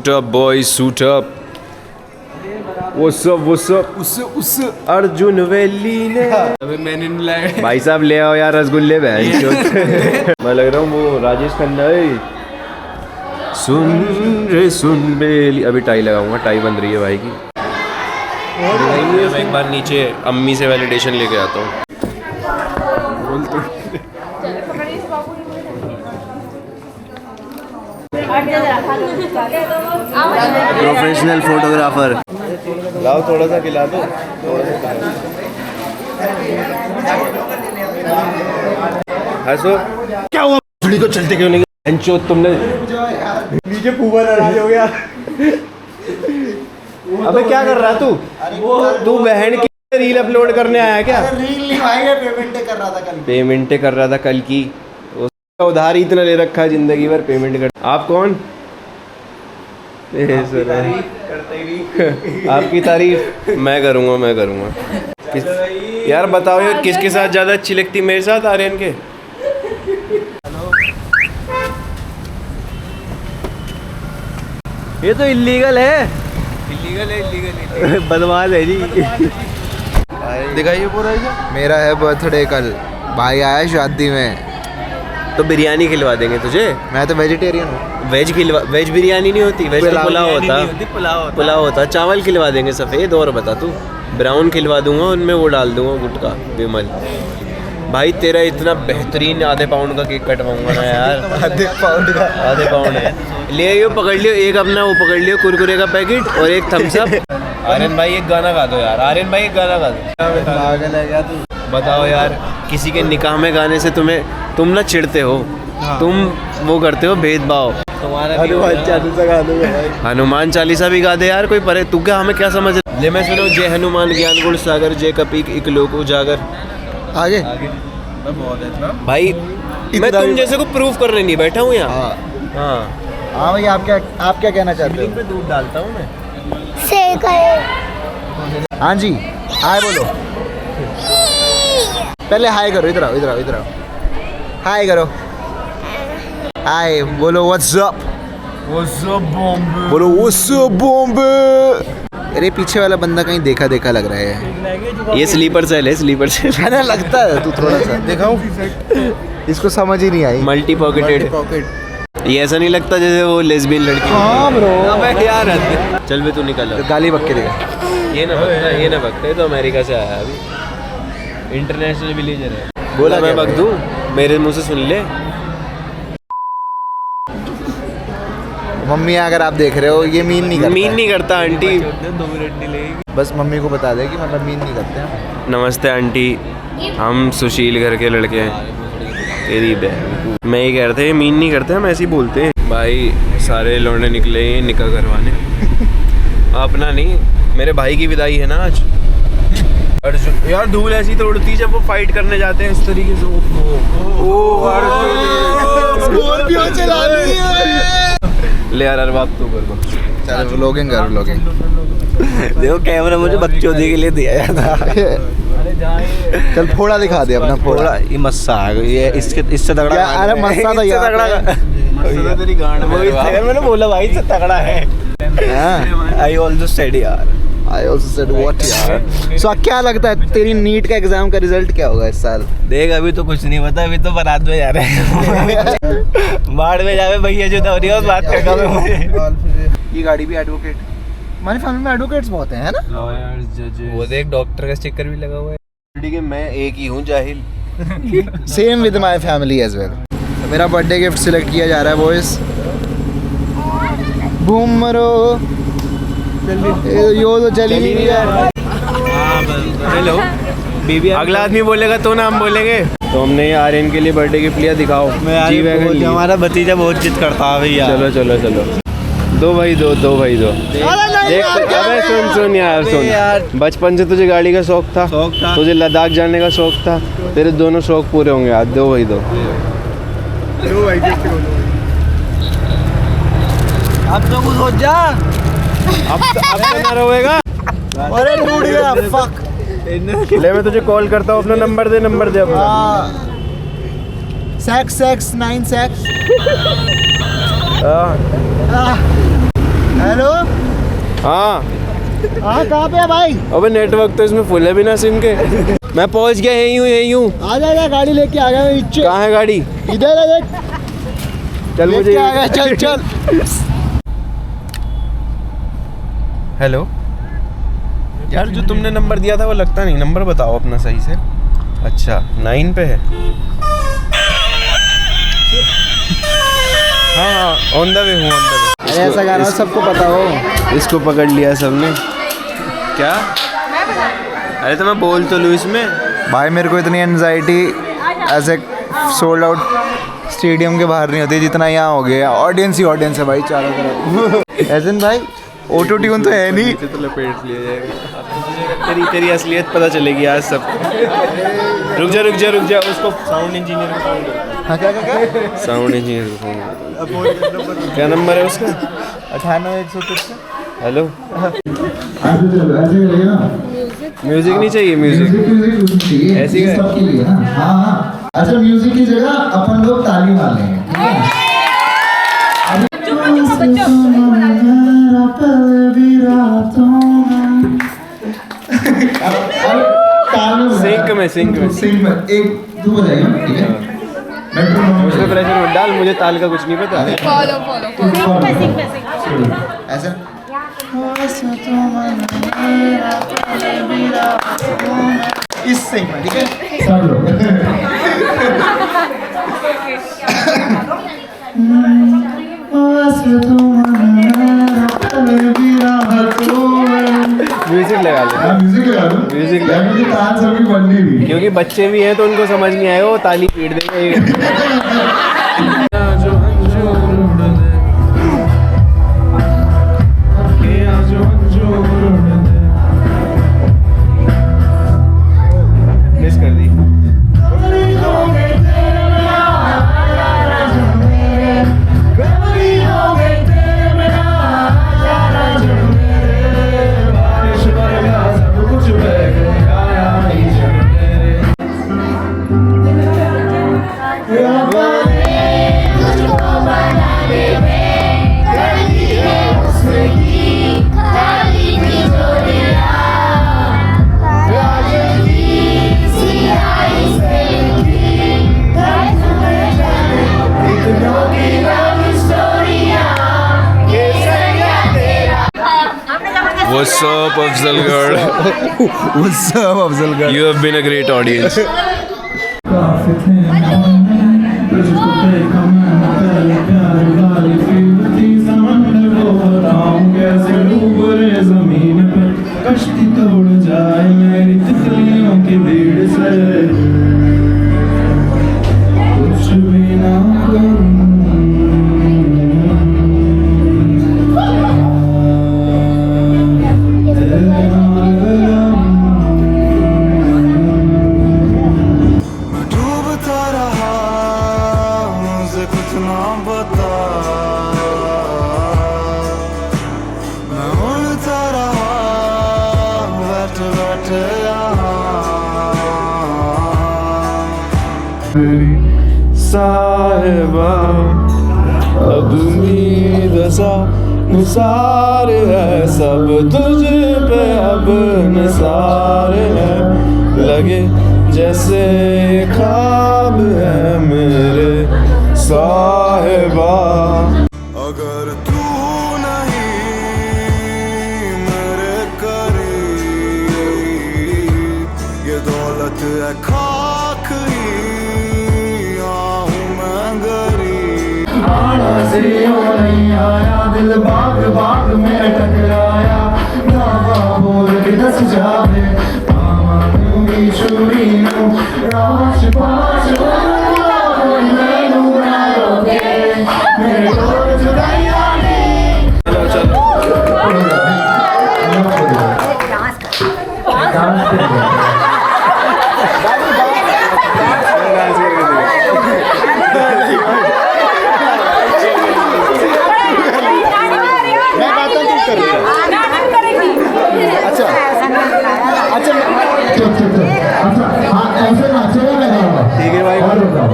Suit up boy, suit up. What's up? उस Arjun valley ने अबे मैंने नहीं लाया भाई साहब ले आओ यार रसगुल्ले मैं लग रहा हूँ वो राजेश खन्ना है। सुन रे सुन बेली। अभी टाई लगाऊंगा, टाई बन रही है भाई की। मैं एक बार नीचे अम्मी से वैलिडेशन लेके आता हूँ। Professional photographer. लाओ थोड़ा सा खिला दो, हंसो। क्या हुआ को चलते क्यों नहीं? तुमने नीचे पूरा हो गया। अबे क्या कर रहा तू बहन की रील अपलोड करने आया क्या? रील नहीं भाई, पेमेंट कर रहा था कल। पेमेंट कर रहा था कल की। उसका उधार ही इतना ले रखा है जिंदगी भर पेमेंट कर। आप कौन? आपकी तारीफ मैं करूँगा। यार बताओ ये किसके साथ ज़्यादा अच्छी लगती? मेरे साथ आर्यन के? ये तो इल्लीगल है। बदमाश है जी। दिखाइए पूरा। मेरा है बर्थडे कल, भाई आया शादी में, तो बिरयानी खिलवा देंगे तुझे। मैं तो वेजिटेरियन हूँ। वेज बिरयानी नहीं होती, वेज तो पुलाव होता। चावल खिलवा देंगे सफ़ेद, और बता तू। ब्राउन खिलवा दूंगा, उनमें वो डाल दूंगा गुटका विमल। भाई तेरा इतना बेहतरीन आधे पाउंड का केक कटवाऊंगा ना यार। आधे पाउंड है। ले आइयो, पकड़ लियो एक अपना वो पकड़ लियो कुरकुरे का पैकेट और एक थम्स अप। आर्यन भाई एक गाना गा दो यार। आर्यन भाई एक गाना गा दो। पागल है क्या तू? बताओ यार, किसी के निकाह में गाने से तुम ना चिढ़ते हो। हाँ। तुम वो करते हो भेदभाव। हनुमान चालीसा भी गा दे यार कोई परे। तू क्या हमें क्या समझ ले? मैं सुनो जय हनुमान ज्ञान गुण सागर, जय कपीक इक लोक उजागर। आगे भाई मैं तुम जैसे को प्रूफ करने नहीं बैठा हूँ यहाँ। हाँ भाई, आप क्या कहना चाहते हो? पे दूध डालता हूँ मैं। हाँ जी, हाय बोलो। पहले हाय करो, इधर आओ। हाय करो, हाय बोलो। What's up Bombay. बोलो व्हाट्स अप बॉम्बे। अरे पीछे वाला बंदा कहीं देखा लग रहा है। ये स्लीपर सेल है ना, लगता है तू थोड़ा सा दिखाऊं। इसको समझ ही नहीं आई। Multi pocketed. ये ऐसा नहीं लगता जैसे वो लेस्बियन लड़की? हाँ ब्रो। अबे यार चल भी तू निकल। गाली बक के दिखा। ये ना बकते तो अमेरिका से आया अभी। इंटरनेशनल विलेजर है। बोला मैं बक दूं? मेरे मुंह से सुन ले। मम्मी अगर आप देख रहे हो, ये मीन नहीं करता आंटी। 2 मिनट नहीं लगेगी। बस मम्मी को बता दे कि मतलब मीन नहीं करते हैं। नमस्ते आंटी, हम सुशील घर के लड़के हैं। तेरी बहन। मैं ये कह रहा था ये मीन नहीं करते, हम ऐसे ही बोलते हैं। भाई सारे लौंडे निकले हैं निकाह करवाने। अपना नहीं, मेरे भाई की विदाई है ना आज। अर्जुन यार धूल ऐसी तोड़ती जब वो फाइट करने जाते हैं इस तरीके से। स्कॉर्पियो चला रही है। ले यार अरबाब तू कर दो। चल व्लॉगिंग कर, व्लॉगिंग। देखो कैमरा मुझे बकचोदी के लिए दिया था। चल फोड़ा दिखा दे अपना। फोड़ा ये मस्सा है, ये इससे तगड़ा। अरे मस्सा तो यार मस्सा तेरी गांड में। मैंने बोला भाई इससे तगड़ा है। आई ऑल्सो सेड यार। I also said what यार। So क्या लगता है तेरी नीट का एग्जाम का रिजल्ट क्या होगा इस साल? देख अभी तो कुछ नहीं पता, अभी तो बारात में जा रहे हैं। बाढ़ में जावे भैया जो दौरी और बात करना है मुझे। ये गाड़ी भी एडवोकेट, हमारी फैमिली में एडवोकेट्स बहुत हैं, है ना? लॉयर्स, जजेस। वो देख डॉक्टर का स्टिकर भी लगा हुआ है। ठीक है, मैं एक ही हूँ जाहिल। Same with my family as well. मेरा बर्थडे गिफ्ट सिलेक्ट किया जा रहा है बॉयज। बूम मरो यो तो चली नहीं यार। Hello baby. अगला आदमी बोलेगा तो ना हम बोलेंगे। तो हमने आर्यन के लिए बर्थडे गिफ्ट लिया। दिखाओ। G wagon. हमारा भतीजा बहुत जिद करता है भैया। चलो दो भाई दो। देख अबे सुन यार सुन। बचपन से तुझे गाड़ी का शौक था, तुझे लद्दाख जाने का शौक था। तेरे दोनों शौक पूरे होंगे आज। दो भाई दो। अब तो कुछ हो जा। अब तो ना रोएगा। अरे टूट गया। फक। ले मैं तुझे कॉल करता हूँ। अपना नंबर दे अपना। Sex 9 sex. हेलो हाँ हाँ कहाँ पे है भाई? अबे नेटवर्क तो इसमें फुल है बिना सिम के। मैं पहुंच गया, यहीं हूँ। आ जा गाड़ी लेके आ गया मैं नीचे। कहाँ है गाड़ी? इधर है देख, चल मुझे आ गया, चल चल। हेलो यार, जो तुमने नंबर दिया था वो लगता नहीं। नंबर बताओ अपना सही से। अच्छा 9 पे है। हाँ ऑन द वे हूँ, ऑन द वे। अरे ऐसा गाना सबको पता हो। इसको पकड़ लिया सबने। क्या? अरे तो मैं बोल तो लूँ इसमें। भाई मेरे को इतनी एनजाइटी ऐसे सोल्ड आउट स्टेडियम के बाहर नहीं होती जितना यहाँ हो गया। ऑडियंस ही ऑडियंस है भाई चारों तरफ। ऐसे भाई ऑटो ट्यून तो है नहीं। तो लपेट लिया जाएगा। तेरी असलियत पता चलेगी आज सबको। रुक जा उसको साउंड इंजीनियर को फोन कर। हाँ क्या साउंड इंजीनियर को फोन कर। क्या नंबर है उसका? 98 हेलो। ऐसे करेगा म्यूजिक नहीं चाहिए? म्यूजिक ऐसी है सबके लिए ना। हाँ अच्छा म्यूजिक की जगह अपन लोग ताली मार लेंगे, ठीक है? सिंक में सिंग में एक दो हो जाएगा, ठीक है? मेट्रोनोम उसमें प्रेशर मत डाल, मुझे ताल का कुछ नहीं पता। ऐसे इस सिंग में, ठीक है? सब लोग म्यूजिक लगा ले। म्यूजिक लगा दो। म्यूजिक यार मुझे ताल सभी बननी नहीं। क्योंकि बच्चे भी हैं तो उनको समझ नहीं आएगा, वो ताली पीट देंगे। मिस कर दी। What's up, Afzalgarh? What's up, Afzalgarh? You have been a great audience. कश्ती तोड़ जाए मेरी तितलियों की भीड़ से, कुछ भी ना डूबता रहा मुझे कुछ ना बता, मैं उड़ता रहा बैठ बैठ साहिबा अब उम्मीद सा निसार है, सब तुझ पे अब निसार है, लगे जैसे ख्वाब है मेरे साहिबा। अगर तू नहीं मेरे करीब, ये दौलत है खाक ही, आऊं मैं गरीब। आना से ओ नहीं आया, दिल बाग बाग में टकराया, दावा बोल के दस जावे, मामा दूंगी छुरी नू, राश पाश मैनू ना रोके, मेरे कोल जुदाइया नहीं। मैं गाता हूँ तू कर अच्छा अच्छा हाँ ऐसे नाचेगा लगा। ठीक है भाई। और बताओ।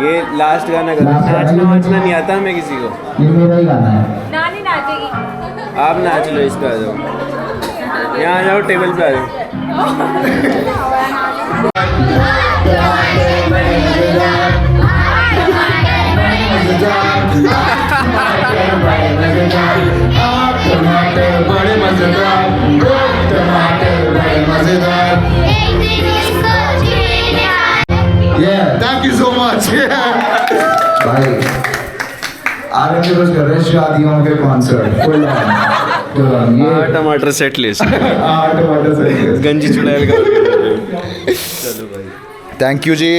ये लास्ट गाना करो। Last गाना। नाचना वाचना नहीं आता हमें किसी को। ये मेरा ही गाना है। नानी नाचेगी। आप नाच लो, इस पे आ जाओ, यहाँ आ जाओ, टेबल पे आ जाओ। टमाटर बड़े मजेदार, टमाटर बड़े मजेदार। Thank you so much. भाई आरएम के बस कर रहे हैं शादियों के कॉन्सर्ट फुल ऑन ये टमाटर सेट लिस्ट, टमाटर से गंजी चुड़ैल का। चलो भाई, थैंक यू जी।